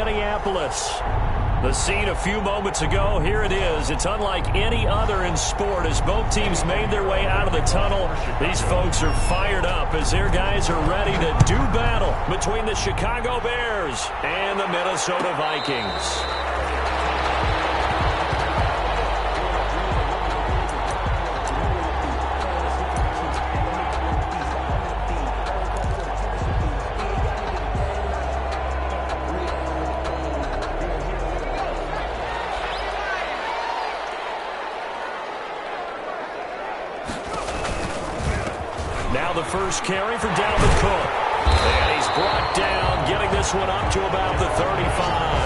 Minneapolis. The scene a few moments ago, here it is. It's unlike any other in sport as both teams made their way out of the tunnel. These folks are fired up as their guys are ready to do battle between the Chicago Bears and the Minnesota Vikings. Now the first carry for Dalvin Cook. And he's brought down, getting this one up to about the 35.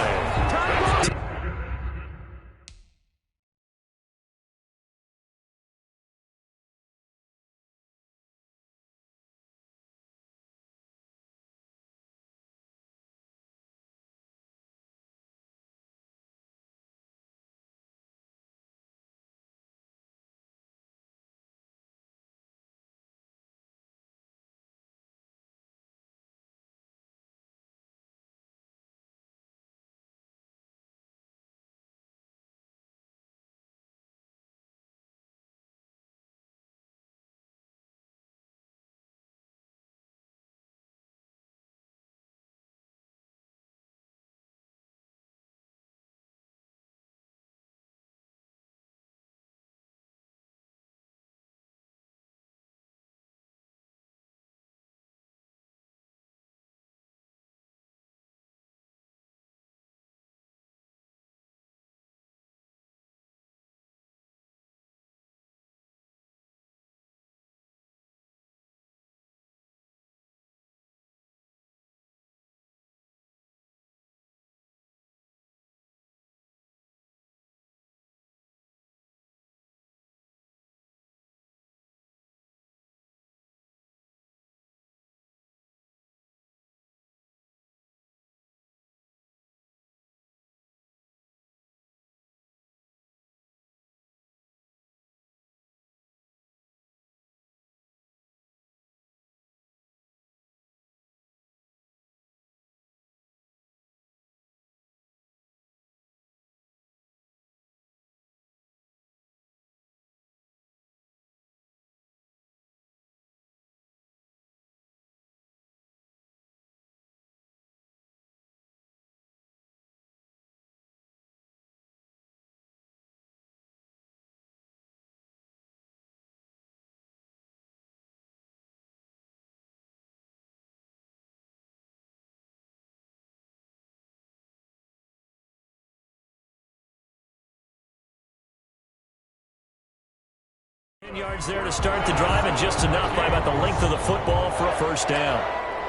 Yards there to start the drive, and just enough by about the length of the football for a first down.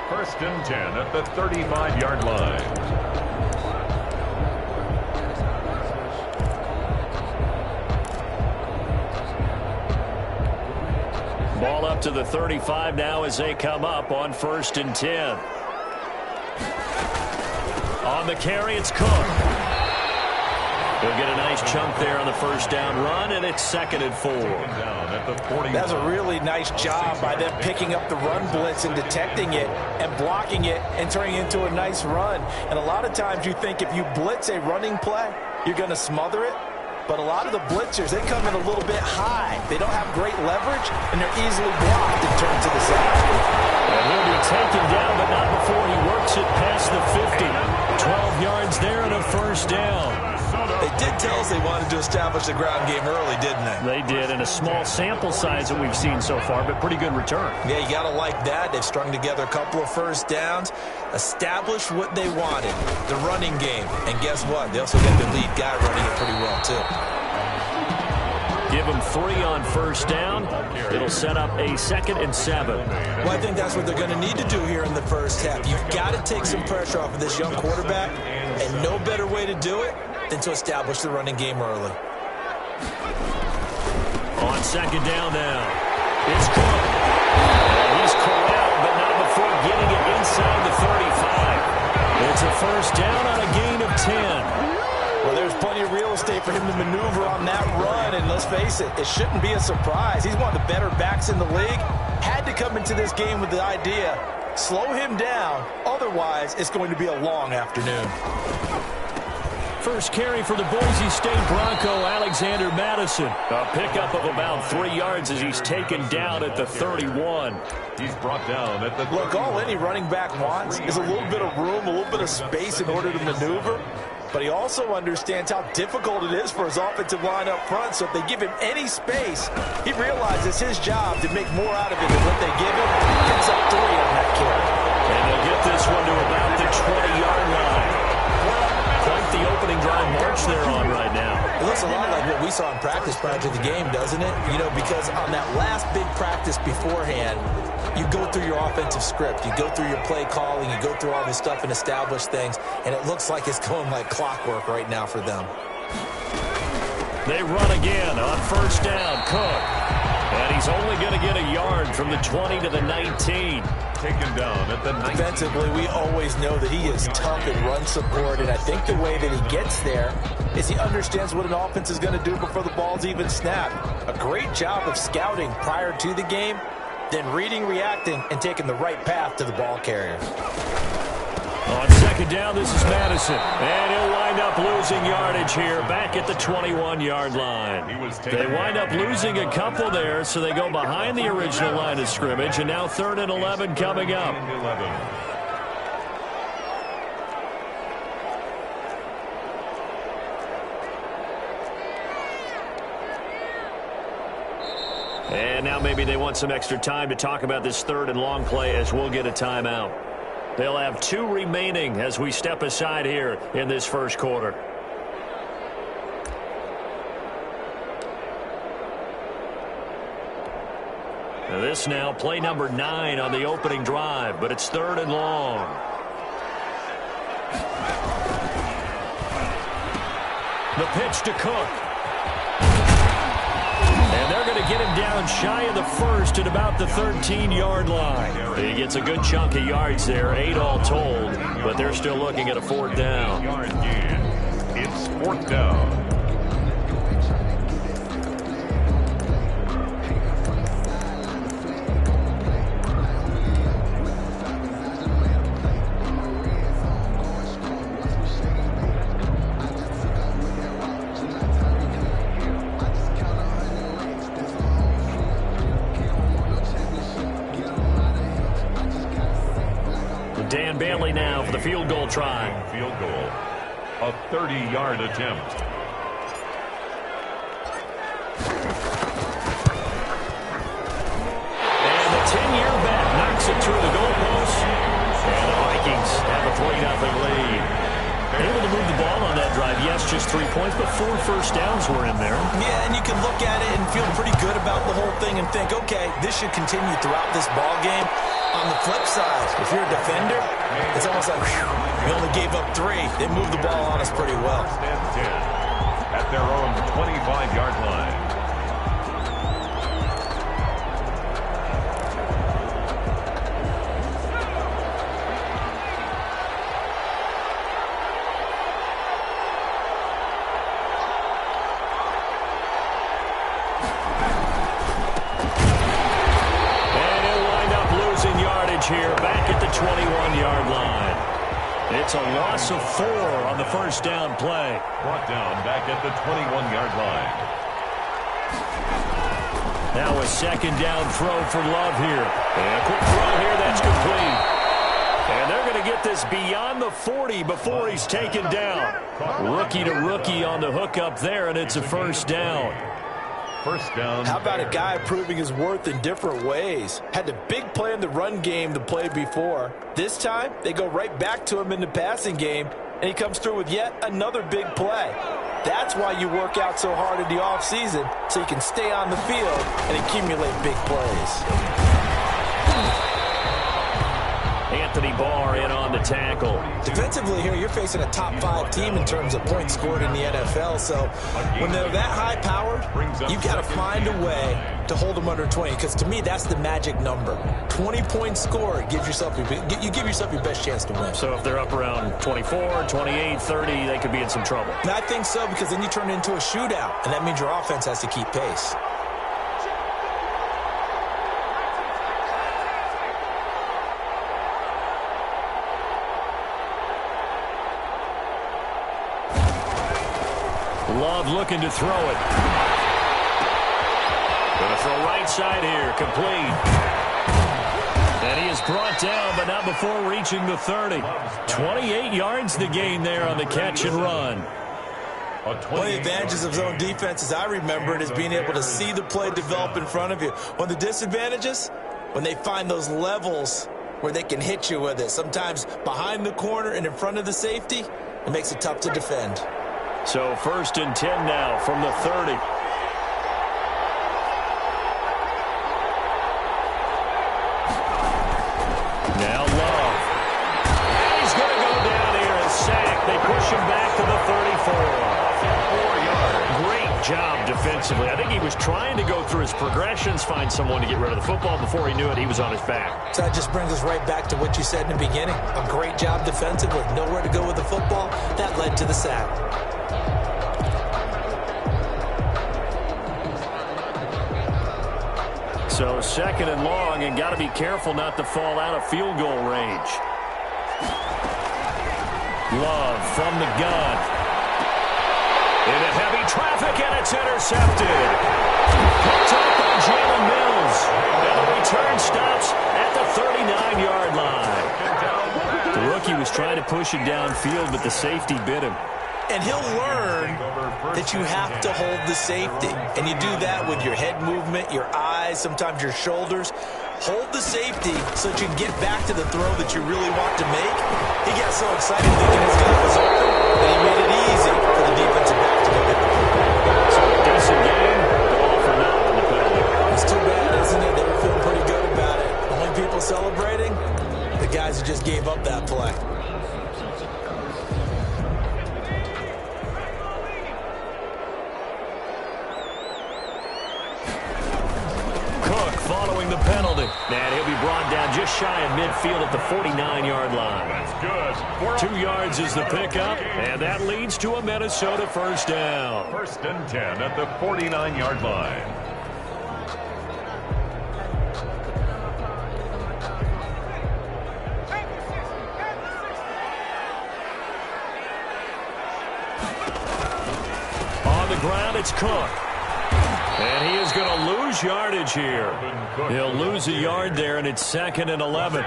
1st and 10 at the 35-yard line. Ball up to the 35 now as they come up on 1st and 10. On the carry, it's Cook. He'll get a nice chunk there on the first down run, and it's 2nd and 4. That's a really nice job by them picking up the run blitz and detecting it and blocking it and turning it into a nice run. And a lot of times you think if you blitz a running play, you're going to smother it. But a lot of the blitzers, they come in a little bit high. They don't have great leverage, and they're easily blocked and turned to the side. And he'll be taken down, but not before he works it past the 50. 12 yards there and a first down. They did tell us they wanted to establish the ground game early, didn't they? They did, and a small sample size that we've seen so far, but pretty good return. Yeah, you got to like that. They've strung together a couple of first downs, established what they wanted, the running game. And guess what? They also got the lead guy running it pretty well, too. Give them 3 on first down. It'll set up a 2nd and 7. Well, I think that's what they're going to need to do here in the first half. You've got to take some pressure off of this young quarterback, and no better way to do it than to establish the running game early. On 2nd down now, it's Cook. He's corralled, but not before getting it inside the 35. It's a first down on a gain of 10. Well, there's plenty of real estate for him to maneuver on that run, and let's face it, it shouldn't be a surprise. He's one of the better backs in the league. Had to come into this game with the idea, slow him down, otherwise it's going to be a long afternoon. First carry for the Boise State Bronco, Alexander Madison. A pickup of about 3 yards as he's taken down at the 31. He's brought down at the 30. Look, all any running back wants is a little bit of room, a little bit of space in order to maneuver. But he also understands how difficult it is for his offensive line up front. So if they give him any space, he realizes his job to make more out of it than what they give him. Picks up 3 on that carry. And they'll get this one to about the 20-yard line. Quite the opening drive march they're on right now. It looks a lot like what we saw in practice prior to the game, doesn't it? You know, because on that last big practice beforehand, you go through your offensive script, you go through your play calling, you go through all this stuff and establish things, and it looks like it's going like clockwork right now for them. They run again on first down. Cook. And he's only going to get a yard from the 20 to the 19. Taken down at the 19. Defensively, we always know that he is tough in run support, and I think the way that he gets there is he understands what an offense is going to do before the ball's even snapped. A great job of scouting prior to the game, then reading, reacting, and taking the right path to the ball carrier. On second down, this is Madison. And he'll wind up losing yardage here back at the 21-yard line. They wind up losing a couple there, so they go behind the original line of scrimmage, and now 3rd and 11 coming up. And now maybe they want some extra time to talk about this 3rd and long play as we'll get a timeout. They'll have 2 remaining as we step aside here in this first quarter. Now this now play number 9 on the opening drive, but it's 3rd and long. The pitch to Cook. And they're going to get him down shy of the first at about the 13-yard line. He gets a good chunk of yards there, 8 all told, but they're still looking at a 4th down. It's 4th down. Dan Bailey now for the field goal try. Field goal. A 30-yard attempt. And the 10-year bet knocks it through the goalpost. And the Vikings have a 3-0 lead. Able to move the ball on that drive. Yes, just 3 points, but 4 first downs were in there. Yeah, and you can look at it and feel pretty good about the whole thing and think, okay, this should continue throughout this ball game. On the flip side, if you're a defender, it's almost like, whew, we only gave up 3. They moved the ball on us pretty well. At their own 25-yard line. Here back at the 21-yard line. It's a loss of 4 on the first down play. Brought down back at the 21-yard line. Now a second down throw for Love here. And a quick throw here that's complete. And they're going to get this beyond the 40 before he's taken down. Rookie to rookie on the hook up there, and it's a first down. First down. How about a guy proving his worth in different ways? Had a big play in the run game the play before. This time, they go right back to him in the passing game, and he comes through with yet another big play. That's why you work out so hard in the offseason, so you can stay on the field and accumulate big plays. Anthony Barr in on the tackle. Defensively here, you're facing a top 5 team in terms of points scored in the NFL. So when they're that high-powered, you've got to find a way to hold them under 20. Because to me, that's the magic number. 20 points scored gives yourself you give yourself your best chance to win. So if they're up around 24, 28, 30, they could be in some trouble. And I think so, because then you turn it into a shootout, and that means your offense has to keep pace. Love looking to throw it. Going to throw right side here, complete. And he is brought down, but not before reaching the 30. 28 yards to gain there on the catch and run. One of the advantages of zone defense, as I remember it, is being able to see the play develop in front of you. One of the disadvantages, when they find those levels where they can hit you with it, sometimes behind the corner and in front of the safety, it makes it tough to defend. So 1st and 10 now from the 30. Now Love. And he's going to go down here and sack. They push him back to the 34. 4 yards. Great job defensively. I think he was trying to go through his progressions, find someone to get rid of the football. Before he knew it, he was on his back. So that just brings us right back to what you said in the beginning. A great job defensively. Nowhere to go with the football. That led to the sack. So 2nd and long, and got to be careful not to fall out of field goal range. Love from the gun. Into heavy traffic, and it's intercepted. Picked up by Jalen Mills. And the return stops at the 39-yard line. The rookie was trying to push it downfield, but the safety bit him. And he'll learn that you have to hold the safety. And you do that with your head movement, your eyes, sometimes your shoulders. Hold the safety so that you can get back to the throw that you really want to make. He got so excited thinking his guy was open that he made it easy for the defensive back to go get the football. So a decent game, all for now on the penalty. It's too bad, isn't it? They were feeling pretty good about it. Only people celebrating, the guys who just gave up that play. Following the penalty. And he'll be brought down just shy of midfield at the 49-yard line. That's good. 2 yards is the pickup, and that leads to a Minnesota first down. 1st and 10 at the 49-yard line. On the ground, it's Cook. And he is going to lose yardage here. He'll lose a yard there, and it's 2nd and 11.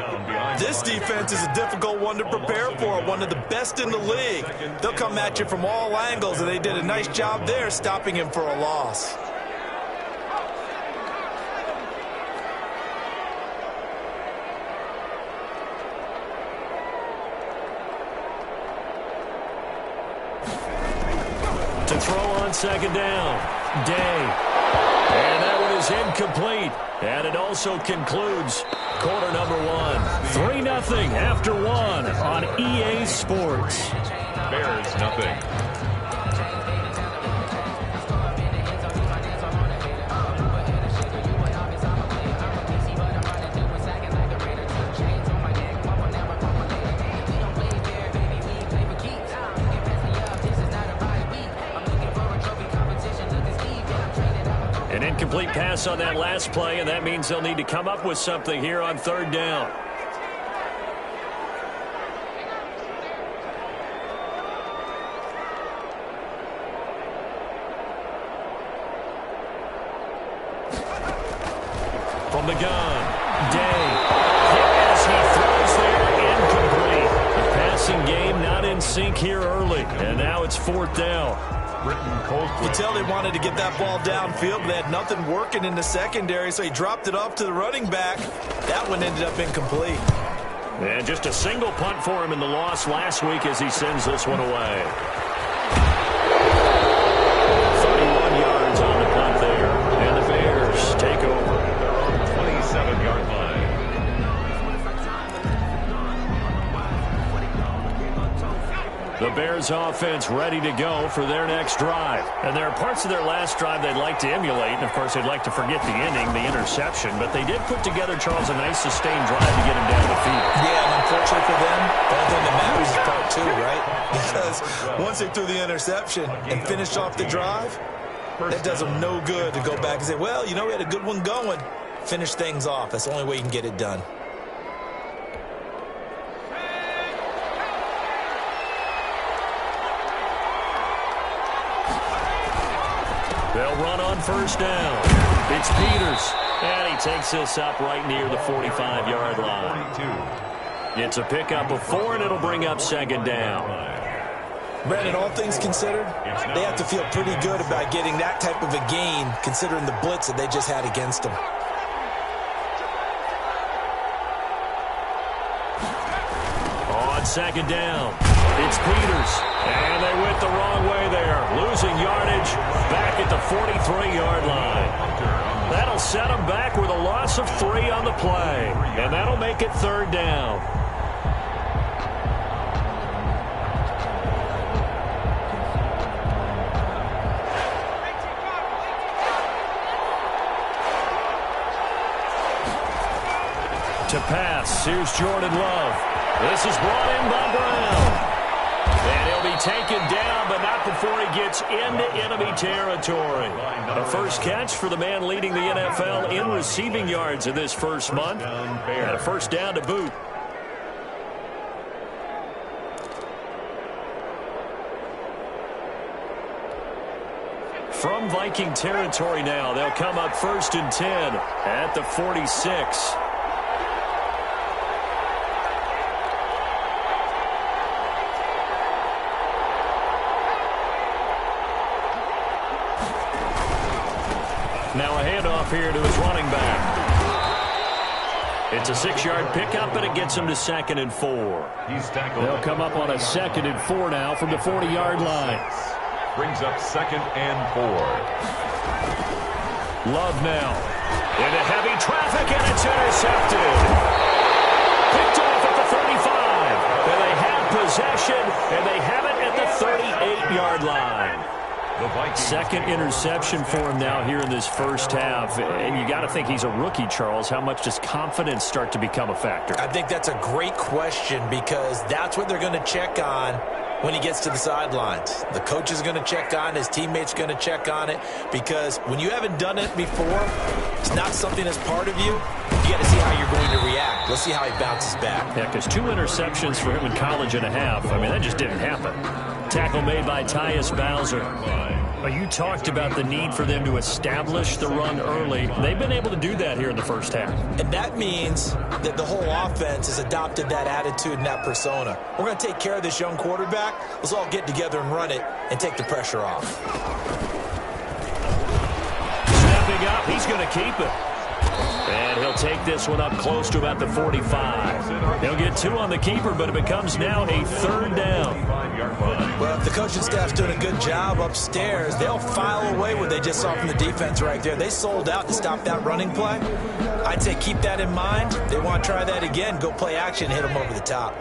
This defense is a difficult one to prepare for, one of the best in the league. They'll come at you from all angles, and they did a nice job there stopping him for a loss. To throw on 2nd down, Day. And that one is incomplete. And it also concludes quarter number 1. 3-0 after 1 on EA Sports. Bears nothing. An incomplete pass on that last play, and that means they'll need to come up with something here on 3rd down. From the gun, Day. As he throws there, incomplete. The passing game not in sync here early, and now it's 4th down. You tell they wanted to get that ball downfield, but they had nothing working in the secondary, so he dropped it off to the running back. That one ended up incomplete. And just a single punt for him in the loss last week as he sends this one away. 31 yards on the punt there, and the Bears take over. They're on the 27-yard line. The Bears offense ready to go for their next drive. And there are parts of their last drive they'd like to emulate. And, of course, they'd like to forget the inning, the interception. But they did put together, Charles, a nice sustained drive to get him down the field. Yeah, and unfortunately for them, the only thing that matters is part 2, right? Because once they threw the interception and finished off the drive, that does them no good to go back and say, well, you know, we had a good one going. Finish things off. That's the only way you can get it done. They'll run on first down. It's Peters. And he takes this up right near the 45-yard line. It's a pickup of 4, and it'll bring up second down. Brandon, all things considered, they have to feel pretty good about getting that type of a gain, considering the blitz that they just had against them. On second down, it's Peters. And they went the wrong way there, losing yardage back at the 43-yard line. That'll set them back with a loss of 3 on the play. And that'll make it third down. To pass, here's Jordan Love. This is brought in by Brown. And he'll be taken down, but not before he gets into enemy territory. A first catch for the man leading the NFL in receiving yards in this first month. And a first down to boot. From Viking territory now, they'll come up 1st and 10 at the 46. Now a handoff here to his running back. It's a 6-yard pickup, and it gets him to 2nd and 4. They'll come up on a 2nd and 4 now from the 40-yard line. Brings up 2nd and 4. Love now. Into heavy traffic, and it's intercepted. Picked off at the 35. And they have possession, and they have it at the 38-yard line. Second interception for him now here in this first half. And you got to think he's a rookie, Charles. How much does confidence start to become a factor? I think that's a great question, because that's what they're going to check on when he gets to the sidelines. The coach is going to check on, his teammates are going to check on it, because when you haven't done it before, it's not something that's part of you. You got to see how you're going to react. Let's see how he bounces back. Yeah, because 2 interceptions for him in college and a half. I mean, that just didn't happen. Tackle made by Tyus Bowser. You talked about the need for them to establish the run early. They've been able to do that here in the first half. And that means that the whole offense has adopted that attitude and that persona. We're going to take care of this young quarterback. Let's all get together and run it and take the pressure off. Stepping up, he's going to keep it. And he'll take this one up close to about the 45. He'll get 2 on the keeper, but it becomes now a third down. Well, if the coaching staff's doing a good job upstairs, they'll file away what they just saw from the defense right there. They sold out to stop that running play. I'd say keep that in mind. They want to try that again. Go play action, hit them over the top.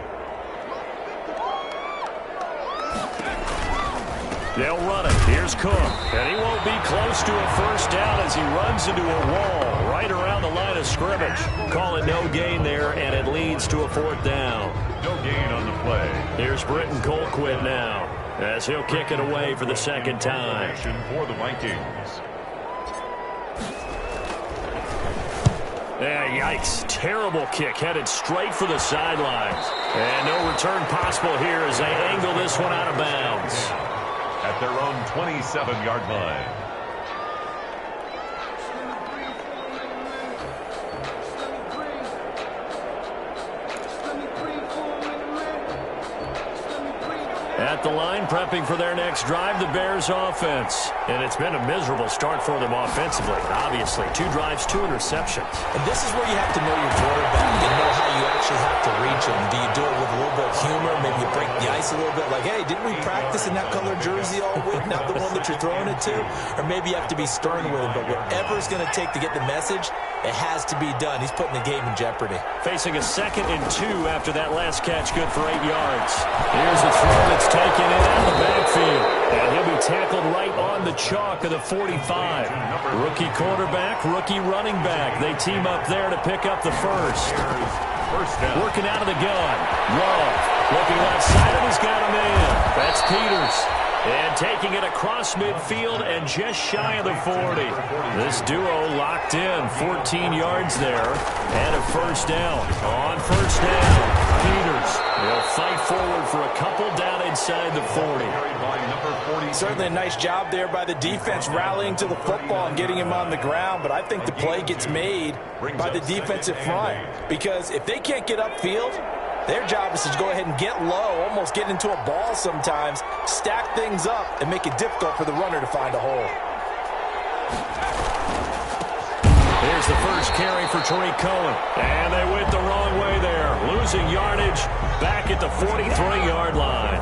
They'll run it. Here's Cook. And he won't be close to a first down as he runs into a wall right around the line of scrimmage. Call it no gain there, and it leads to a 4th down. No gain on the play. Here's Britton Colquitt now as he'll kick it away for the 2nd time. For the Vikings. Yeah, yikes. Terrible kick headed straight for the sidelines. And no return possible here as they angle this one out of bounds. At their own 27-yard line. At the line, prepping for their next drive, the Bears offense. And it's been a miserable start for them offensively. Obviously, 2 drives, 2 interceptions. And this is where you have to know your quarterback and know how you actually have to reach him. Do you do it with a little bit of humor? Maybe you break the ice a little bit like, hey, didn't we practice in that color jersey all week? Not the one that you're throwing it to? Or maybe you have to be stern with him. But whatever it's going to take to get the message, it has to be done. He's putting the game in jeopardy. Facing a 2nd and 2 after that last catch, good for 8 yards. Here's a throw that's taken in out of the backfield. And he'll be tackled right on the chalk of the 45. Rookie quarterback, rookie running back. They team up there to pick up the first. Working out of the gun. Love. Looking left side, and he's got him in. That's Peters. And taking it across midfield and just shy of the 40. This duo locked in. 14 yards there. And a first down. On first down, Peters They'll fight forward for a couple down inside the 40. Certainly a nice job there by the defense rallying to the football and getting him on the ground, but I think the play gets made by the defensive front because if they can't get upfield, their job is to go ahead and get low, almost get into a ball sometimes, stack things up, and make it difficult for the runner to find a hole. Here's the first carry for Tariq Cohen. And they went the wrong way there. Losing yardage back at the 43-yard line.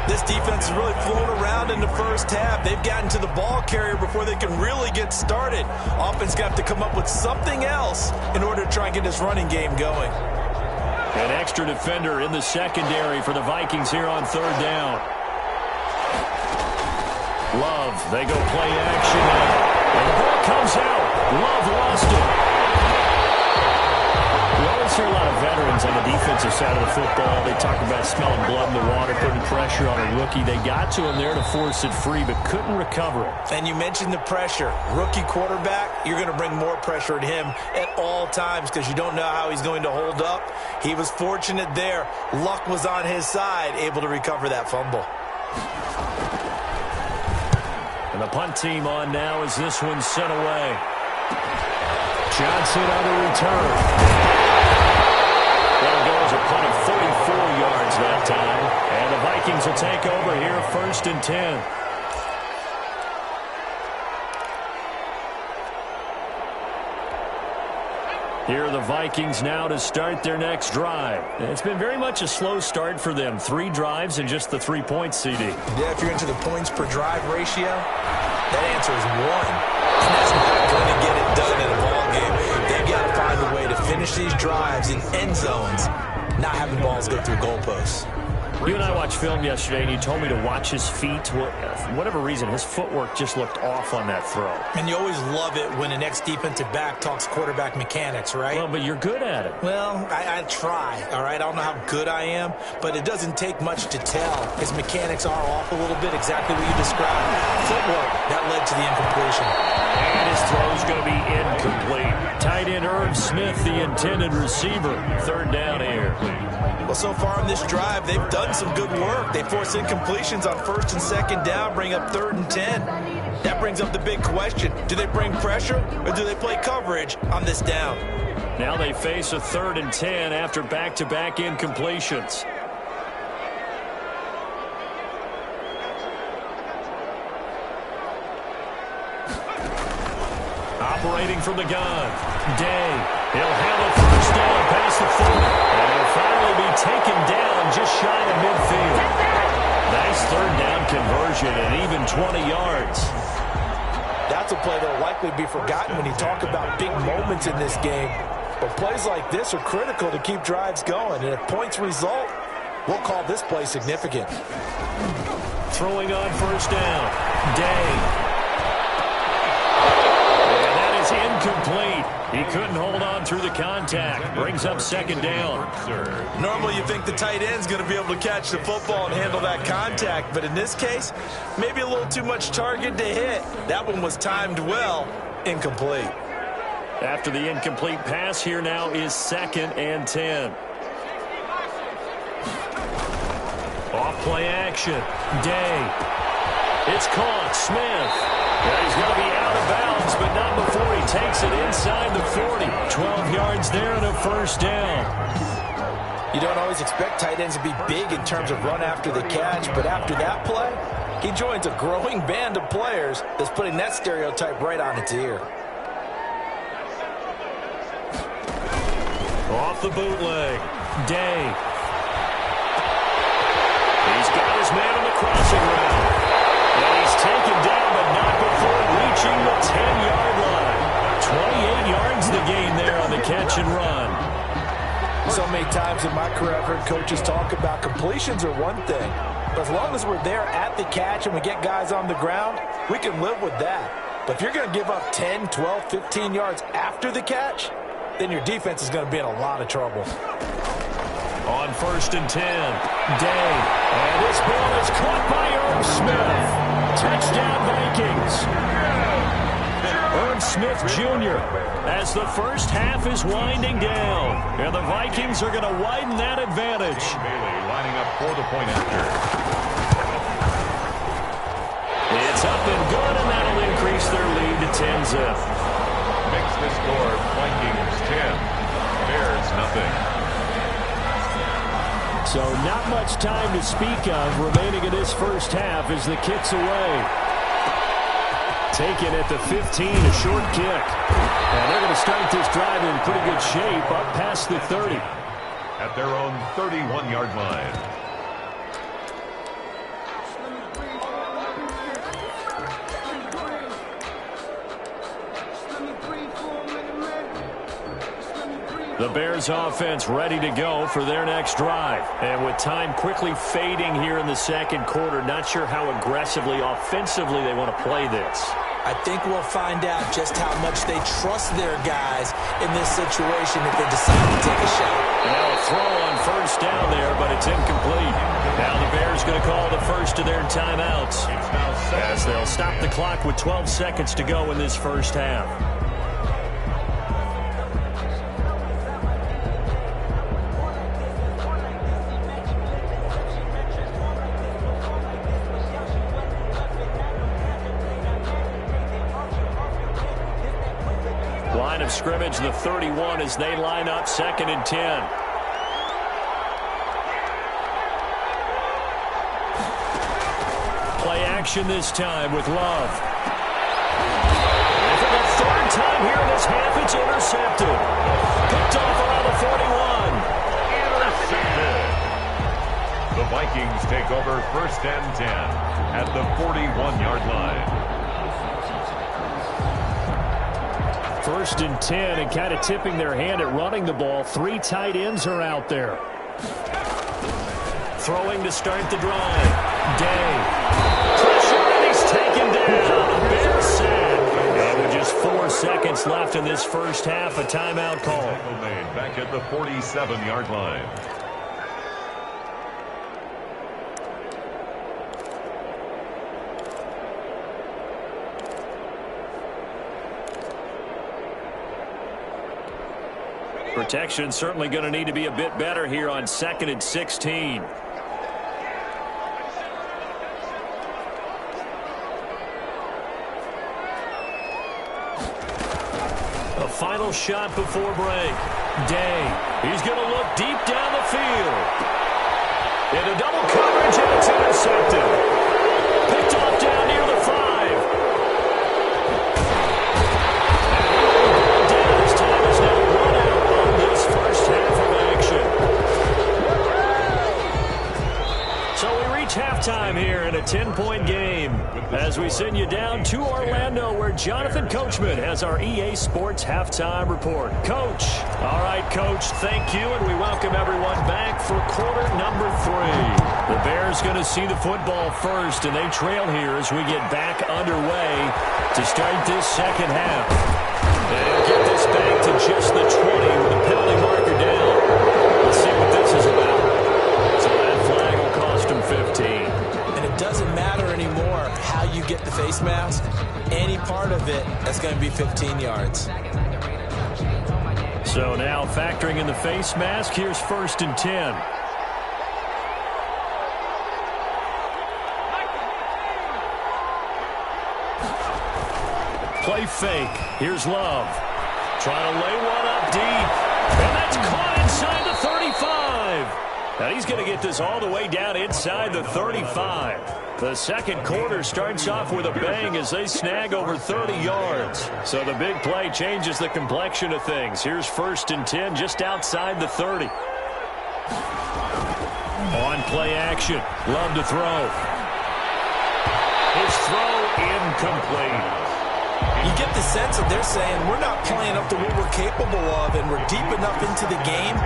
This defense has really flown around in the first half. They've gotten to the ball carrier before they can really get started. Offense got to come up with something else in order to try and get this running game going. An extra defender in the secondary for the Vikings here on third down. Love, they go play action now. And the ball comes out. Love lost it. We always hear a lot of veterans on the defensive side of the football. They talk about smelling blood in the water, putting pressure on a rookie. They got to him there to force it free, but couldn't recover it. And you mentioned the pressure. Rookie quarterback, you're going to bring more pressure at him at all times because you don't know how he's going to hold up. He was fortunate there. Luck was on his side, able to recover that fumble. And the punt team on now as this one's sent away. Johnson on the return. That'll go as a punt of 34 yards that time. And the Vikings will take over here, 1st and 10. Here are the Vikings now to start their next drive. It's been very much a slow start for them. 3 drives and just the 3 points, CD. Yeah, if you're into the points per drive ratio, that answer is 1. And that's not going to get it done in a ball game. They've got to find a way to finish these drives in end zones, not having balls go through goalposts. You and I watched film yesterday, and you told me to watch his feet. Well, for whatever reason, his footwork just looked off on that throw. And you always love it when an ex-defensive back talks quarterback mechanics, right? Well, but you're good at it. Well, I try, all right? I don't know how good I am, but it doesn't take much to tell. His mechanics are off a little bit, exactly what you described. Footwork, that led to the incompletion. And his throw's going to be incomplete. Tight end Irv Smith, the intended receiver. 3rd down here. Well, so far in this drive, they've done some good work. They force incompletions on 1st and 2nd down, bring up 3rd and 10. That brings up the big question. Do they bring pressure or do they play coverage on this down? Now they face a 3rd and 10 after back-to-back incompletions. Operating from the gun. Day. He'll have a 1st down past the 40. And he'll finally be taken down just shy of midfield. Nice 3rd down conversion and even 20 yards. That's a play that will likely be forgotten when you talk about big moments in this game. But plays like this are critical to keep drives going. And if points result, we'll call this play significant. Throwing on 1st down. Day. Incomplete. He couldn't hold on through the contact. Brings up 2nd down. Normally you think the tight end's going to be able to catch the football and handle that contact, but in this case, maybe a little too much target to hit. That one was timed well. Incomplete. After the incomplete pass, here now is 2nd and 10. Off play action. Day. It's caught. Smith. He's going to be out of bounds, but not before he takes it inside the 40. 12 yards there and a 1st down. You don't always expect tight ends to be big in terms of run after the catch, but after that play, he joins a growing band of players that's putting that stereotype right on its ear. Off the bootleg. Day. He's got his man on the crossing route. And he's taken down, but not before reaching the 10-yard line. 28 yards the gain there on the catch and run. So many times in my career I've heard coaches talk about completions are one thing. But as long as we're there at the catch and we get guys on the ground, we can live with that. But if you're going to give up 10, 12, 15 yards after the catch, then your defense is going to be in a lot of trouble. On 1st and 10, Day. And this ball is caught by Irv Smith. Touchdown, Vikings. Irv Smith Smith Jr. as the first half is winding down. And the Vikings are going to widen that advantage. Bailey lining up for the point after. It's up and good, and that'll increase their lead to 10-zip. Makes the score Vikings 10, Bears nothing. So not much time to speak of remaining in this first half as the kick's away. Taken at the 15, a short kick. And they're going to start this drive in pretty good shape up past the 30. At their own 31-yard line. The Bears offense ready to go for their next drive. And with time quickly fading here in the second quarter, not sure how aggressively, offensively they want to play this. I think we'll find out just how much they trust their guys in this situation if they decide to take a shot. Now a throw on first down there, but it's incomplete. Now the Bears going to call the first of their timeouts as they'll stop the clock with 12 seconds to go in this first half. Line of scrimmage, the 31, as they line up 2nd and 10. Play action this time with Love. And for the third time here in this half, it's intercepted. Picked off around the 41. Intercepted. The Vikings take over 1st and 10 at the 41-yard line. 1st and 10, and kind of tipping their hand at running the ball. 3 tight ends are out there. Throwing to start the drive. Day. Pressure, and he's taken down. A Bears sack. And with just 4 seconds left in this first half, a timeout call. Made back at the 47-yard line. Protection certainly going to need to be a bit better here on 2nd and 16. A final shot before break. Day. He's going to look deep down the field. Into double coverage, and it's intercepted. Picked off down near the 5. Halftime here in a 10-point game as we send you down to Orlando where Jonathan Coachman has our EA Sports Halftime Report. Coach. All right, Coach, thank you, and we welcome everyone back for quarter number 3. The Bears going to see the football first, and they trail here as we get back underway to start this second half. And get this back to just the 20 with the penalty marker down. Let's see what this is about. 15. And it doesn't matter anymore how you get the face mask. Any part of it, that's going to be 15 yards. So now factoring in the face mask, here's 1st and 10. Play fake. Here's Love. Trying to lay one up deep. And that's caught inside the 35. Now he's going to get this all the way down inside the 35. The second quarter starts off with a bang as they snag over 30 yards. So the big play changes the complexion of things. Here's 1st and 10 just outside the 30. On play action. Love to throw. His throw incomplete. You get the sense that they're saying we're not playing up to what we're capable of, and we're deep enough into the game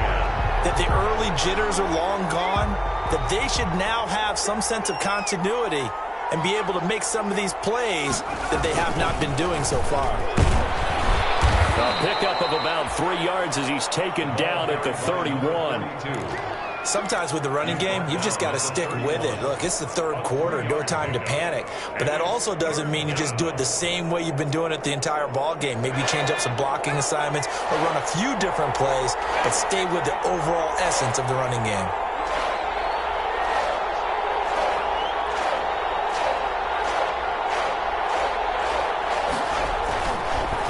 that the early jitters are long gone, that they should now have some sense of continuity and be able to make some of these plays that they have not been doing so far. A pickup of about 3 yards as he's taken down at the 31. Sometimes with the running game, you've just got to stick with it. Look, it's the third quarter, no time to panic. But that also doesn't mean you just do it the same way you've been doing it the entire ball game. Maybe change up some blocking assignments or run a few different plays, but stay with the overall essence of the running game.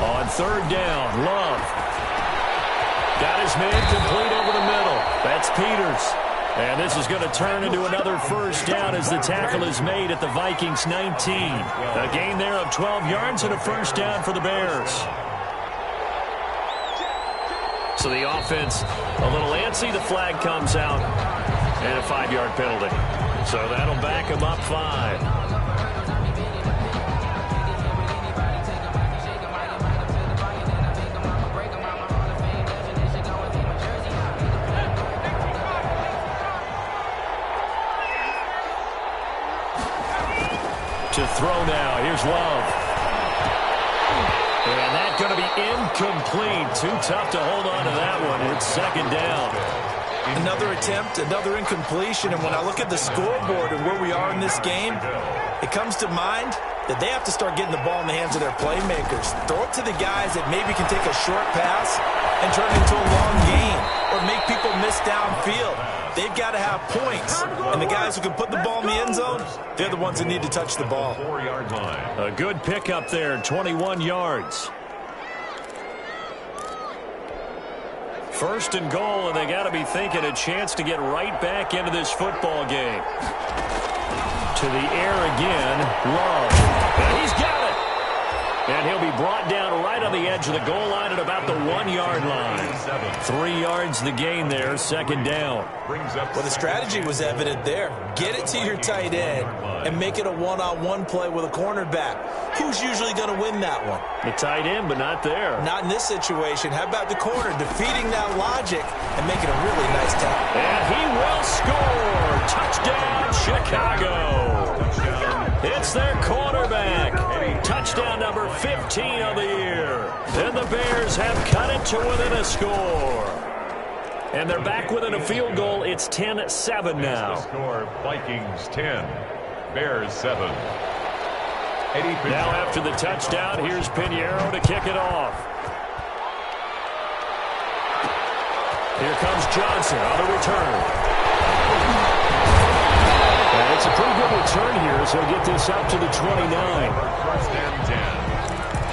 On third down, Love. Got his man complete over the middle. That's Peters. And this is going to turn into another first down as the tackle is made at the Vikings 19. A gain there of 12 yards and a first down for the Bears. So the offense a little antsy. The flag comes out and a 5-yard penalty. So that'll back them up 5. To throw now. Here's Love. And that's going to be incomplete. Too tough to hold on to that one. It's second down. Another attempt, another incompletion. And when I look at the scoreboard and where we are in this game, it comes to mind that they have to start getting the ball in the hands of their playmakers. Throw it to the guys that maybe can take a short pass and turn it into a long gain or make people miss downfield. They've got to have points. And the guys who can put the ball in the end zone, they're the ones that need to touch the ball. 4-yard line. A good pickup there, 21 yards. First and goal, and they got to be thinking a chance to get right back into this football game. To the air again, Love. And he's got it. And he'll be brought down right on the edge of the goal line at about the 1-yard line. 3 yards the gain there, second down. Well, the strategy was evident there. Get it to your tight end and make it a one-on-one play with a cornerback. Who's usually going to win that one? The tight end, but not there. Not in this situation. How about the corner defeating that logic and making a really nice tackle? And he will score. Touchdown, Chicago. It's their quarterback. Touchdown number 15 of the year. And the Bears have cut it to within a score. And they're back within a field goal. It's 10-7 now. Score Vikings 10, Bears 7. Now after the touchdown, here's Pinheiro to kick it off. Here comes Johnson on the return. And it's a pretty good return here, so he'll get this up to the 29. First and 10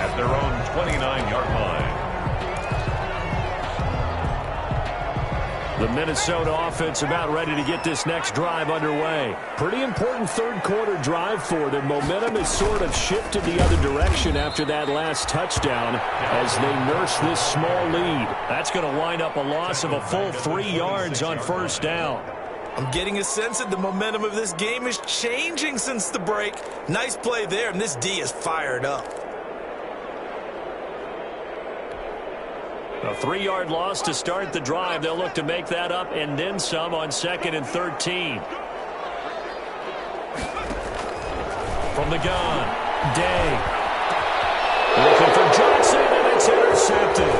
at their own 29-yard line. The Minnesota offense about ready to get this next drive underway. Pretty important third quarter drive for them. Momentum has sort of shifted the other direction after that last touchdown as they nurse this small lead. That's going to wind up a loss of a full 3 yards on first down. I'm getting a sense that the momentum of this game is changing since the break. Nice play there, and this D is fired up. A 3-yard loss to start the drive. They'll look to make that up and then some on 2nd and 13. From the gun, Day. Looking for Johnson, and it's intercepted.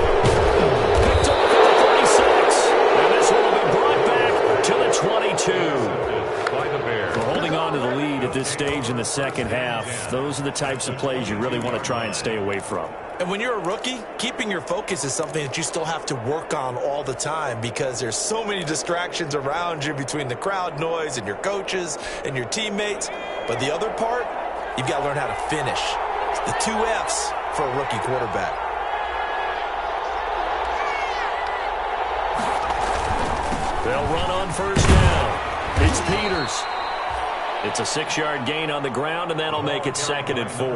Picked off at the 36. And this one will be brought back to the 22. By the Bears. We're holding on to the lead at this stage in the second half. Those are the types of plays you really want to try and stay away from. And when you're a rookie, keeping your focus is something that you still have to work on all the time because there's so many distractions around you between the crowd noise and your coaches and your teammates. But the other part, you've got to learn how to finish. It's the 2 F's for a rookie quarterback. They'll run on first down. It's Peters. It's a 6-yard gain on the ground, and that'll make it 2nd and 4.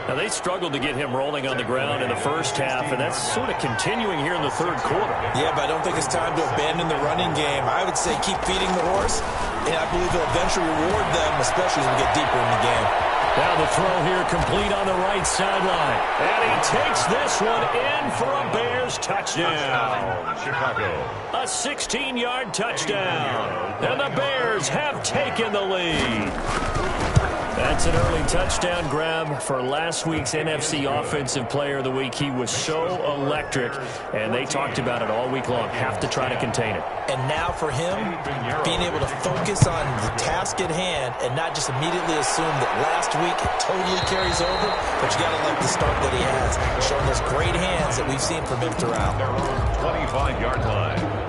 Now, they struggled to get him rolling on the ground in the first half, and that's sort of continuing here in the third quarter. Yeah, but I don't think it's time to abandon the running game. I would say keep feeding the horse, and I believe he'll eventually reward them, especially as we get deeper in the game. Now the throw here complete on the right sideline. And he takes this one in for a Bears touchdown. Chicago. A 16-yard touchdown. And the Bears have taken the lead. That That's an early touchdown grab for last week's NFC Offensive Player of the Week. He was so electric, and they talked about it all week long. Have to try to contain it. And now for him, being able to focus on the task at hand and not just immediately assume that last week it totally carries over, but you got to like the start that he has, showing those great hands that we've seen from him throughout. 25-yard line.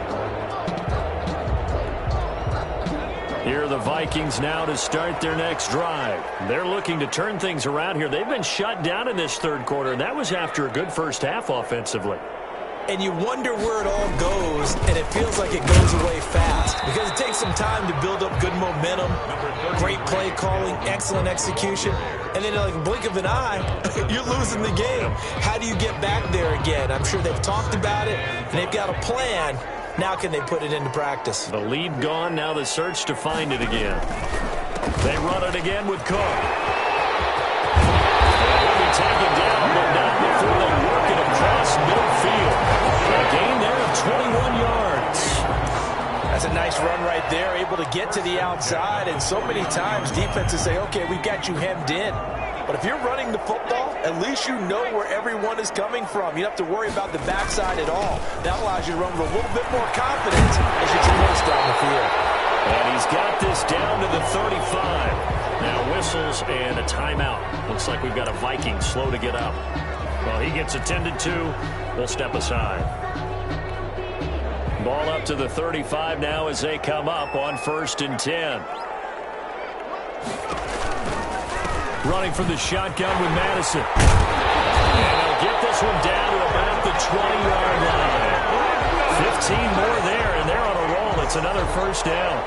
Here are the Vikings now to start their next drive. They're looking to turn things around here. They've been shut down in this third quarter, and that was after a good first half offensively. And you wonder where it all goes, and it feels like it goes away fast because it takes some time to build up good momentum, great play calling, excellent execution, and then like a blink of an eye, you're losing the game. How do you get back there again? I'm sure they've talked about it, and they've got a plan. Now can they put it into practice? The lead gone, now the search to find it again. They run it again with Cook. He'll be taken down, but not before they work it across midfield. A gain there of 21 yards. That's a nice run right there, able to get to the outside, and so many times defenses say, okay, we've got you hemmed in. But if you're running the football, at least you know where everyone is coming from. You don't have to worry about the backside at all. That allows you to run with a little bit more confidence as your teammates down the field. And he's got this down to the 35. Now whistles and a timeout. Looks like we've got a Viking slow to get up. Well, he gets attended to. We'll step aside. Ball up to the 35 now as they come up on 1st and 10. Running from the shotgun with Madison. And they'll get this one down to about the 20-yard line. 15 more there, and they're on a roll. It's another first down.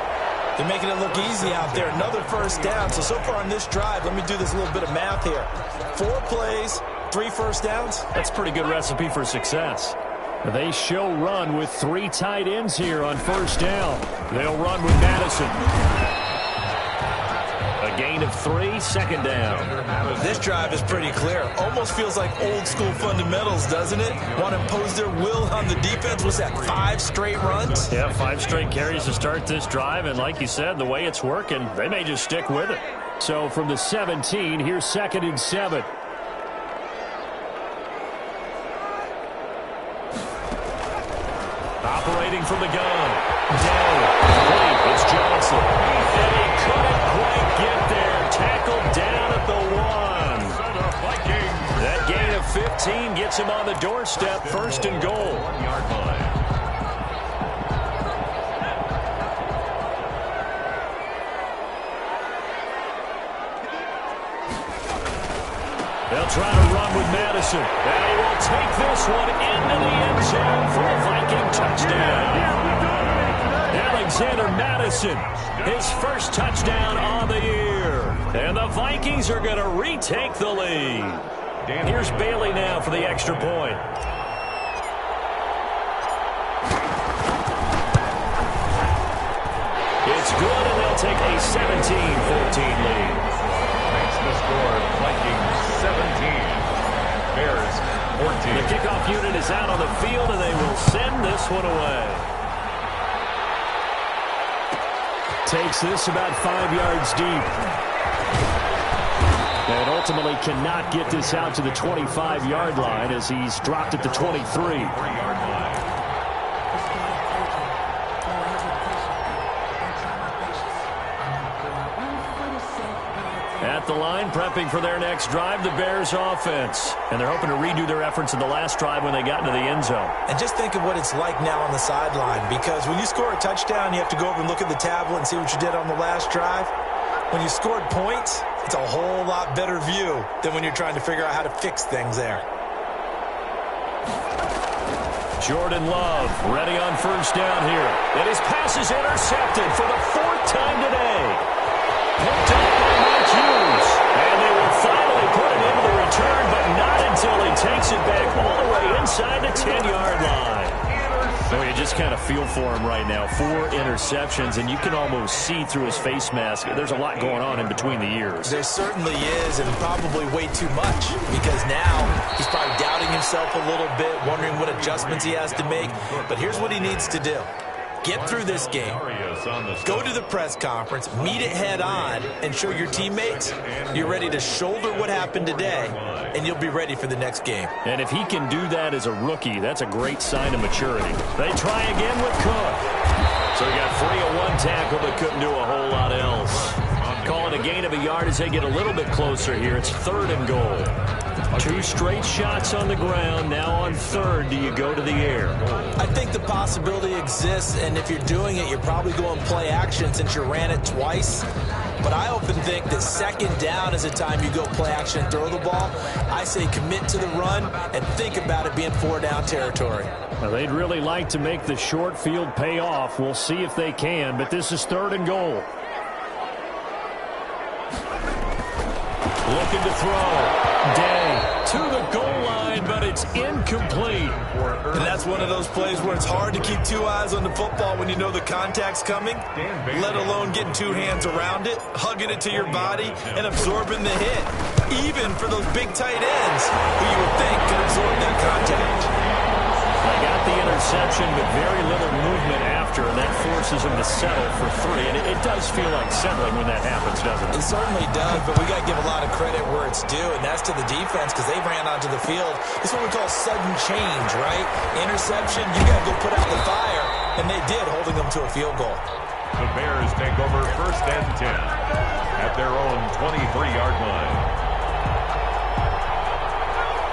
They're making it look easy out there. Another first down. So far on this drive, let me do this little bit of math here. 4 plays, 3 first downs. That's a pretty good recipe for success. They show run with 3 tight ends here on first down. They'll run with Madison. A gain of 3, second down. This drive is pretty clear. Almost feels like old school fundamentals, doesn't it? Want to impose their will on the defense. What's that, 5 straight runs? Yeah, 5 straight carries to start this drive. And like you said, the way it's working, they may just stick with it. So from the 17, here's 2nd and 7. Operating from the gun. Down. It's Johnson. And he couldn't quite get there. Tackled down at the 1. That gain of 15 gets him on the doorstep. 1st and goal. 1-yard line. They'll try to run with Madison. And he will take this one into the end zone for a Viking touchdown. Alexander Madison, his first touchdown on the year. And the Vikings are going to retake the lead. Here's Bailey now for the extra point. It's good, and they'll take a 17-14 lead. Makes the score Vikings 17, Bears 14. The kickoff unit is out on the field, and they will send this one away. Takes this about 5 yards deep. And ultimately cannot get this out to the 25-yard line as he's dropped at the 23. 3-yard line. At the line, prepping for their next drive, the Bears offense. And they're hoping to redo their efforts in the last drive when they got into the end zone. And just think of what it's like now on the sideline, because when you score a touchdown, you have to go over and look at the tablet and see what you did on the last drive. When you scored points, it's a whole lot better view than when you're trying to figure out how to fix things there. Jordan Love ready on first down here. And his pass is intercepted for the 4th time today. Picked up by Mike Hughes. And they will finally put it into the return, but not until he takes it back all the way inside the 10-yard line. So you just kind of feel for him right now. 4 interceptions, and you can almost see through his face mask. There's a lot going on in between the ears. There certainly is, and probably way too much, because now he's probably doubting himself a little bit, wondering what adjustments he has to make. But here's what he needs to do. Get through this game. Go to the press conference, meet it head on, and show your teammates you're ready to shoulder what happened today, and you'll be ready for the next game. And if he can do that as a rookie, that's a great sign of maturity. They try again with Cook. So he got free of one tackle, but couldn't do a whole lot else. Calling a gain of a yard as they get a little bit closer here. It's 3rd and goal. 2 straight shots on the ground. Now on 3rd, do you go to the air? I think the possibility exists, and if you're doing it, you're probably going play action since you ran it twice. But I often think that 2nd down is the time you go play action and throw the ball. I say commit to the run and think about it being 4-down territory. Well, they'd really like to make the short field pay off. We'll see if they can, but this is 3rd and goal. Looking to throw. Day to the goal line, but it's incomplete. And that's one of those plays where it's hard to keep 2 eyes on the football when you know the contact's coming, let alone getting 2 hands around it, hugging it to your body, and absorbing the hit. Even for those big tight ends who you would think could absorb that contact. They got the interception, but very little movement after, and that forces them to settle for 3. And it does feel like settling when that happens, doesn't it? It certainly does, but we got to give a lot of credit where it's due, and that's to the defense because they ran onto the field. This is what we call sudden change, right? Interception, you got to go put out the fire, and they did, holding them to a field goal. The Bears take over 1st and 10 at their own 23-yard line.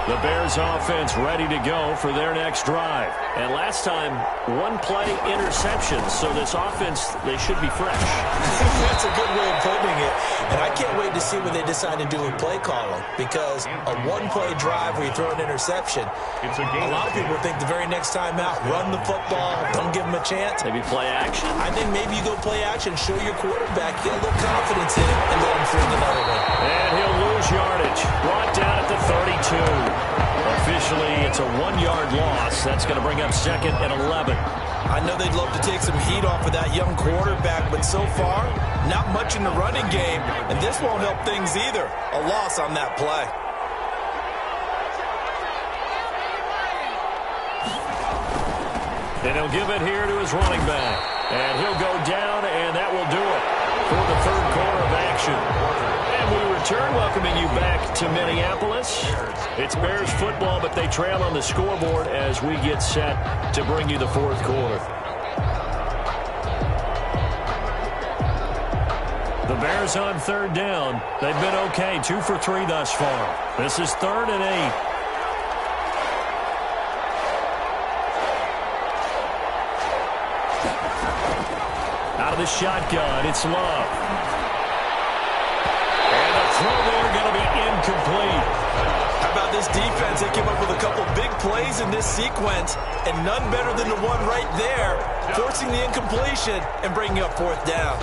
The Bears offense ready to go for their next drive. And last time, 1-play interception. So this offense, they should be fresh. That's a good way of putting it. And I can't wait to see what they decide to do with play calling. Because a 1-play drive where you throw an interception, a lot of people think the very next time out, run the football, don't give them a chance. Maybe play action? I think maybe you go play action, show your quarterback, get a little confidence in him, and let him throw another one. And he'll lose yardage. Brought down at the 32. Officially, it's a 1-yard loss. That's going to bring up 2nd and 11. I know they'd love to take some heat off of that young quarterback, but so far, not much in the running game, and this won't help things either. A loss on that play. And he'll give it here to his running back. And he'll go down, and that will do it for the 3rd quarter of action. And we return, welcoming you back to Minneapolis. It's Bears football, but they trail on the scoreboard as we get set to bring you the 4th quarter. The Bears on 3rd down. They've been okay, 2 for 3 thus far. This is 3rd and 8. Out of the shotgun, it's Love. And the throw there going to be incomplete. How about this defense? They came up with a couple big plays in this sequence, and none better than the one right there, forcing the incompletion and bringing up 4th down.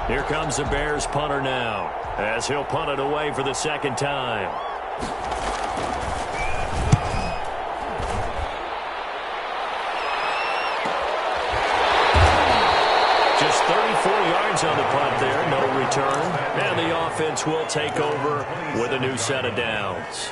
Here comes the Bears punter now, as he'll punt it away for the 2nd time. Just 34 yards on the punt there, no return. And the offense will take over with a new set of downs.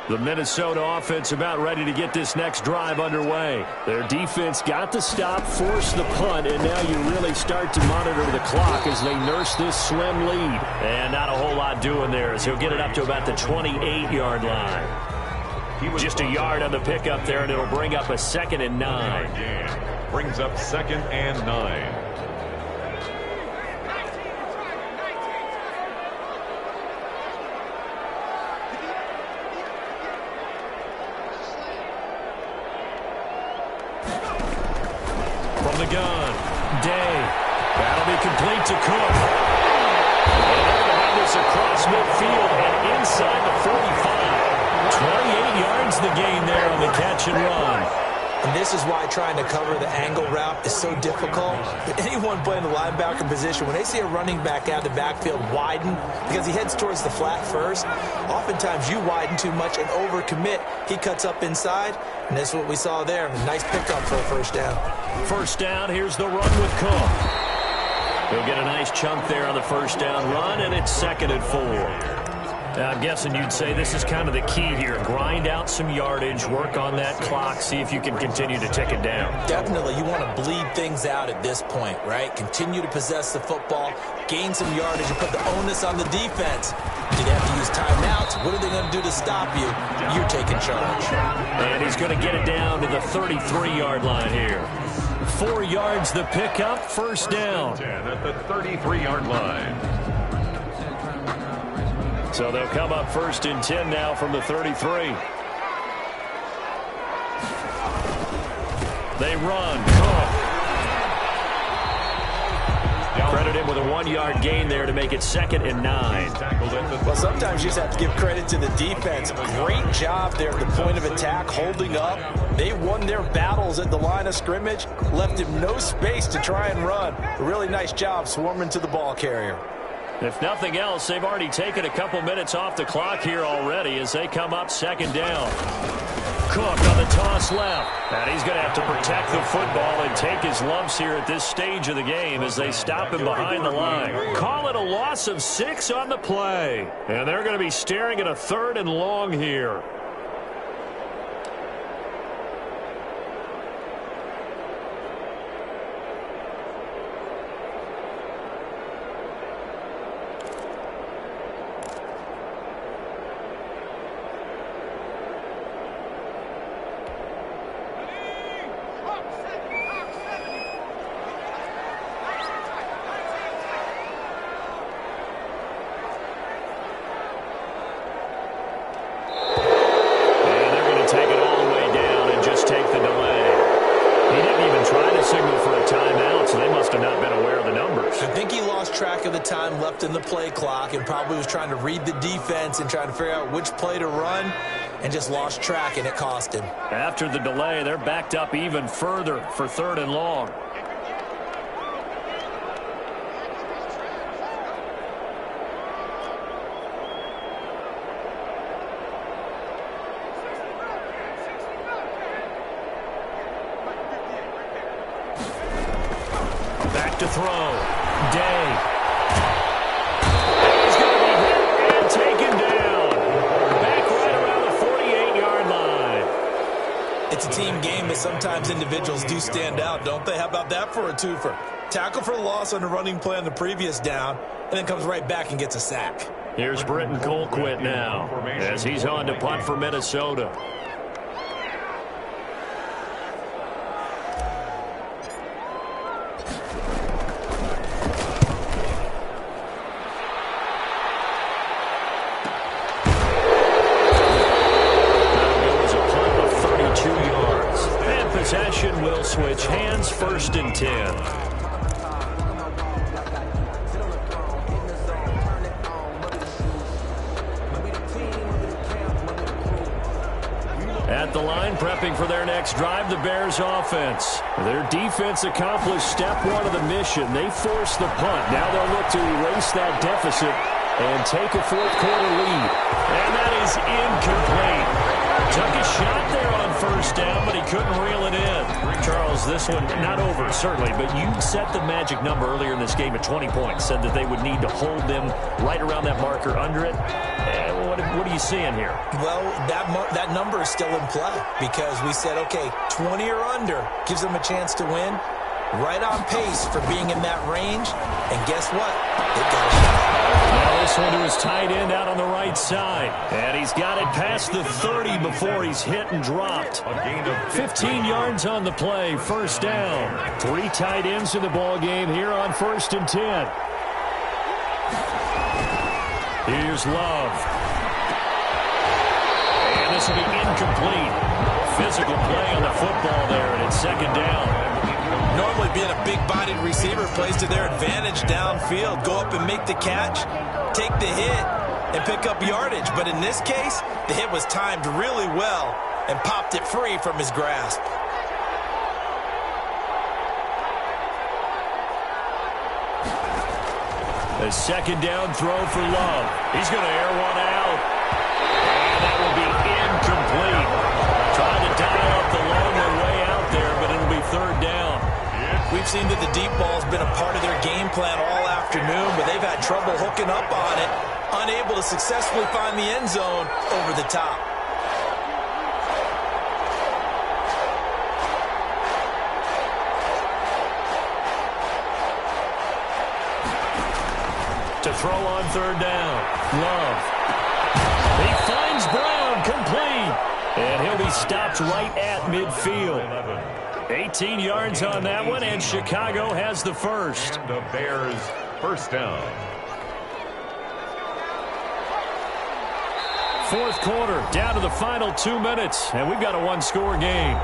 The Minnesota offense about ready to get this next drive underway. Their defense got the stop, forced the punt, and now you really start to monitor the clock as they nurse this slim lead. And not a whole lot doing there as he'll get it up to about the 28-yard line. Just a yard on the pickup there, and it'll bring up a 2nd and 9. Brings up 2nd and 9. From the gun, Day. That'll be complete to Cook. And they're going to have this across midfield and inside the 45. 28 yards the gain there on the catch and run. And this is why trying to cover the angle route is so difficult. But anyone playing the linebacker position, when they see a running back out of the backfield widen, because he heads towards the flat first, oftentimes you widen too much and overcommit. He cuts up inside, and that's what we saw there. A nice pickup for a 1st down. 1st down, here's the run with Cook. He'll get a nice chunk there on the 1st down run, and it's 2nd and 4. I'm guessing you'd say this is kind of the key here. Grind out some yardage, work on that clock, see if you can continue to tick it down. Definitely. You want to bleed things out at this point, right? Continue to possess the football, gain some yardage, and put the onus on the defense. Do they have to use timeouts? What are they going to do to stop you? You're taking charge. And he's going to get it down to the 33-yard line here. 4 yards the pickup, first down. 10 at the 33-yard line. So they'll come up first and 10 now from the 33. They run. Credit him with a 1-yard gain there to make it 2nd and 9. Well, sometimes you just have to give credit to the defense. Great job there at the point of attack, holding up. They won their battles at the line of scrimmage, left him no space to try and run. A really nice job swarming to the ball carrier. If nothing else, they've already taken a couple minutes off the clock here already as they come up 2nd down. Cook on the toss left. And he's going to have to protect the football and take his lumps here at this stage of the game as they stop him behind the line. Call it a loss of 6 on the play. And they're going to be staring at a 3rd and long here. In the play clock and probably was trying to read the defense and trying to figure out which play to run and just lost track, and it cost him. After the delay, they're backed up even further for 3rd and long. Back to throw. Day. It's a team game, but sometimes individuals do stand out, don't they? How about that for a twofer? Tackle for loss on the running play on the previous down, and then comes right back and gets a sack. Here's Britton Colquitt now as he's on to punt for Minnesota. Possession will switch hands, 1st and 10. At the line, prepping for their next drive, the Bears offense. Their defense accomplished step 1 of the mission. They forced the punt. Now they'll look to erase that deficit and take a 4th quarter lead. And that is incomplete. Took a shot there on 1st down, but he couldn't reel it in. Charles, this one not over, certainly, but you set the magic number earlier in this game at 20 points, said that they would need to hold them right around that marker under it. What are you seeing here? Well, that number is still in play because we said, okay, 20 or under gives them a chance to win. Right on pace for being in that range. And guess what? They've got a shot. Now this one to his tight end out on the right side. And he's got it past the 30 before he's hit and dropped. 15 yards on the play, 1st down. 3 tight ends in the ball game here on 1st and 10. Here's Love. And this will be incomplete. Physical play on the football there, and it's 2nd down. Normally being a big-bodied receiver plays to their advantage downfield. Go up and make the catch, take the hit, and pick up yardage. But in this case, the hit was timed really well and popped it free from his grasp. A 2nd down throw for Love. He's going to air one out. And that will be incomplete. Trying to dial up the long way out there, but it'll be 3rd down. We've seen that the deep ball has been a part of their game plan all afternoon, but they've had trouble hooking up on it, unable to successfully find the end zone over the top. To throw on third down. Love. He finds Brown, complete. And he'll be stopped right at midfield. 18 yards on that one, and Chicago has the first. And the Bears first down. Fourth quarter, down to the final 2 minutes, and we've got a one-score game.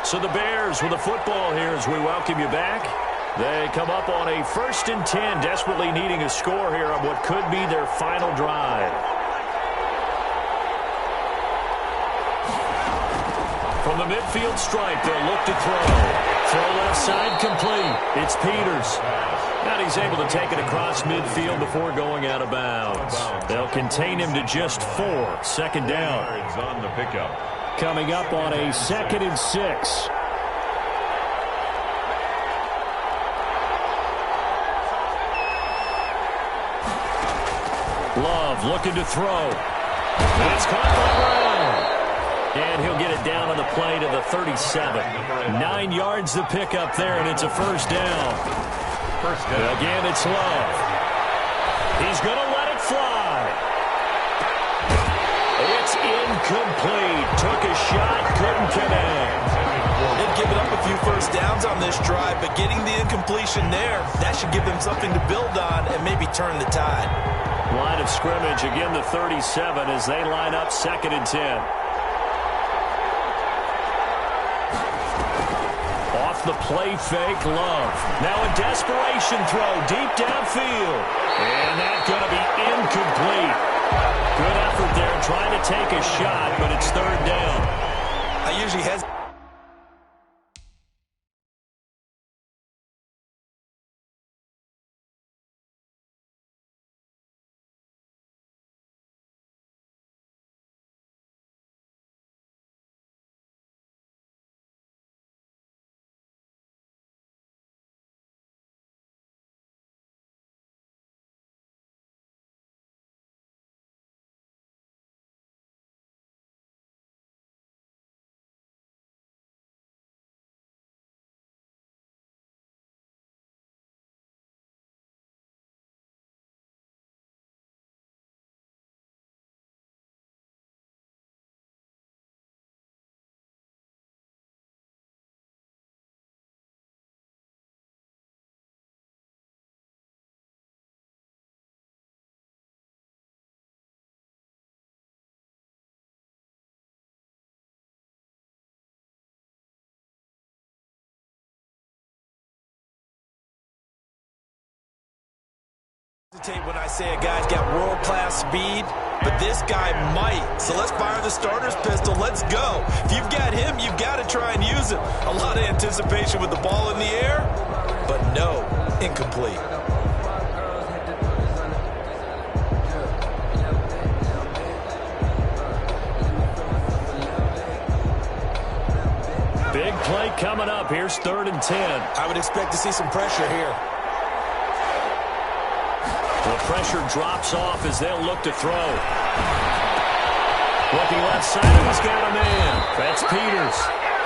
So the Bears with the football here as we welcome you back. They come up on a 1st and 10, desperately needing a score here on what could be their final drive. From the midfield stripe, they'll look to throw. Throw left side complete. It's Peters. And he's able to take it across midfield before going out of bounds. They'll contain him to just 4. Second down. On the pickup. Coming up on a 2nd and 6. Love looking to throw. And it's caught by Brown. And he'll get it down on the play to the 37. 9 yards to pick up there, and it's a first down. Again, it's Love. He's going to let it fly. It's incomplete. Took a shot, couldn't connect. They've given up a few first downs on this drive, but getting the incompletion there, that should give them something to build on and maybe turn the tide. Line of scrimmage, again the 37 as they line up 2nd and 10. Off the play fake, Love. Now a desperation throw deep downfield. And that's going to be incomplete. Good effort there trying to take a shot, but it's 3rd down. I usually hesitate. When I say a guy's got world-class speed, but this guy might. So let's fire the starter's pistol. Let's go. If you've got him, you've got to try and use him. A lot of anticipation with the ball in the air, but no, incomplete. Big play coming up. Here's 3rd and 10. I would expect to see some pressure here. The pressure drops off as they'll look to throw. Looking left side, and he's got a man. That's Peters.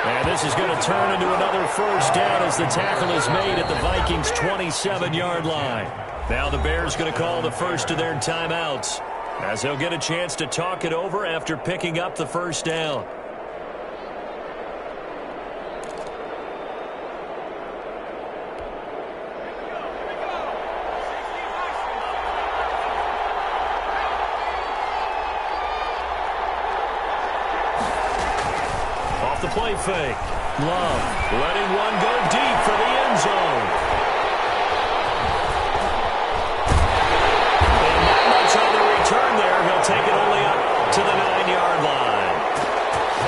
And this is going to turn into another first down as the tackle is made at the Vikings' 27-yard line. Now the Bears going to call the first of their timeouts as they'll get a chance to talk it over after picking up the first down. The play fake. Love letting one go deep for the end zone. And not much on the return there. He'll take it only up to the 9-yard line.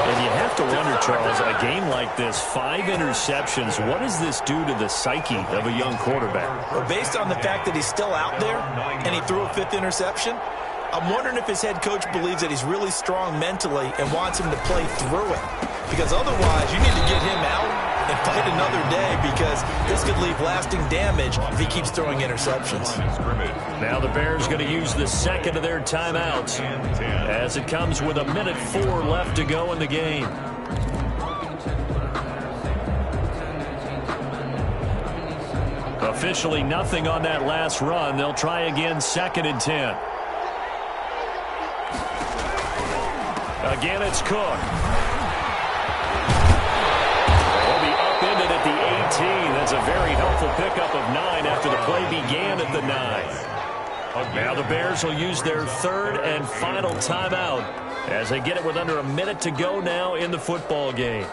And you have to wonder, Charles, a game like this, 5 interceptions, what does this do to the psyche of a young quarterback? Well, based on the fact that he's still out there and he threw a 5th interception, I'm wondering if his head coach believes that he's really strong mentally and wants him to play through it. Because otherwise, you need to get him out and fight another day, because this could leave lasting damage if he keeps throwing interceptions. Now the Bears going to use the second of their timeouts as it comes with 1:04 left to go in the game. Officially nothing on that last run. They'll try again, 2nd and 10. Again, it's Cook. They'll be upended at the 18. That's a very helpful pickup of 9 after the play began at the 9. Now the Bears will use their 3rd and final timeout as they get it with under a minute to go now in the football game.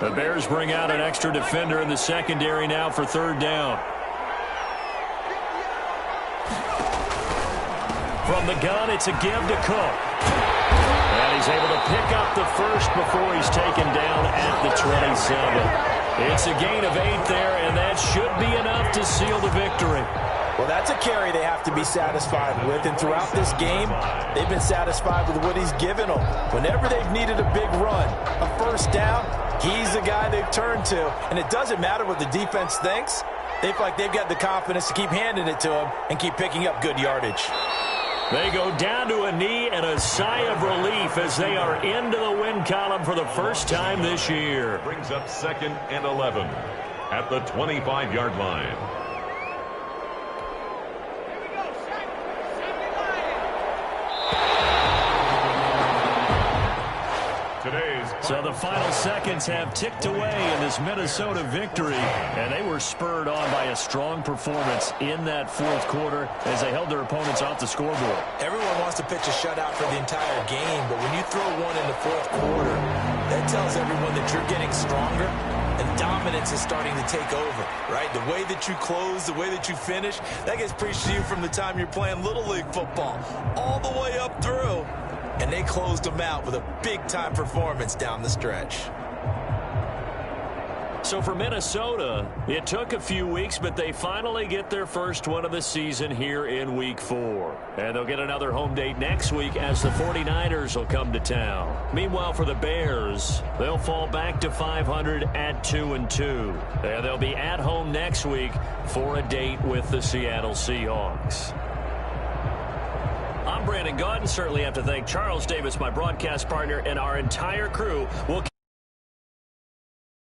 The Bears bring out an extra defender in the secondary now for 3rd down. From the gun, it's a give to Cook. And he's able to pick up the first before he's taken down at the 27. It's a gain of 8 there, and that should be enough to seal the victory. Well, that's a carry they have to be satisfied with, and throughout this game, they've been satisfied with what he's given them. Whenever they've needed a big run, a first down, he's the guy they've turned to. And it doesn't matter what the defense thinks. They feel like they've got the confidence to keep handing it to him and keep picking up good yardage. They go down to a knee and a sigh of relief as they are into the win column for the first time this year. Brings up 2nd and 11 at the 25-yard line. So the final seconds have ticked away in this Minnesota victory, and they were spurred on by a strong performance in that 4th quarter as they held their opponents off the scoreboard. Everyone wants to pitch a shutout for the entire game, but when you throw one in the 4th quarter, that tells everyone that you're getting stronger and dominance is starting to take over, right? The way that you close, the way that you finish, that gets preached to you from the time you're playing Little League football all the way up through. And they closed them out with a big-time performance down the stretch. So for Minnesota, it took a few weeks, but they finally get their first one of the season here in Week 4. And they'll get another home date next week as the 49ers will come to town. Meanwhile, for the Bears, they'll fall back to 500 at 2-2. And they'll be at home next week for a date with the Seattle Seahawks. I'm Brandon Gaudin. Certainly have to thank Charles Davis, my broadcast partner, and our entire crew. We'll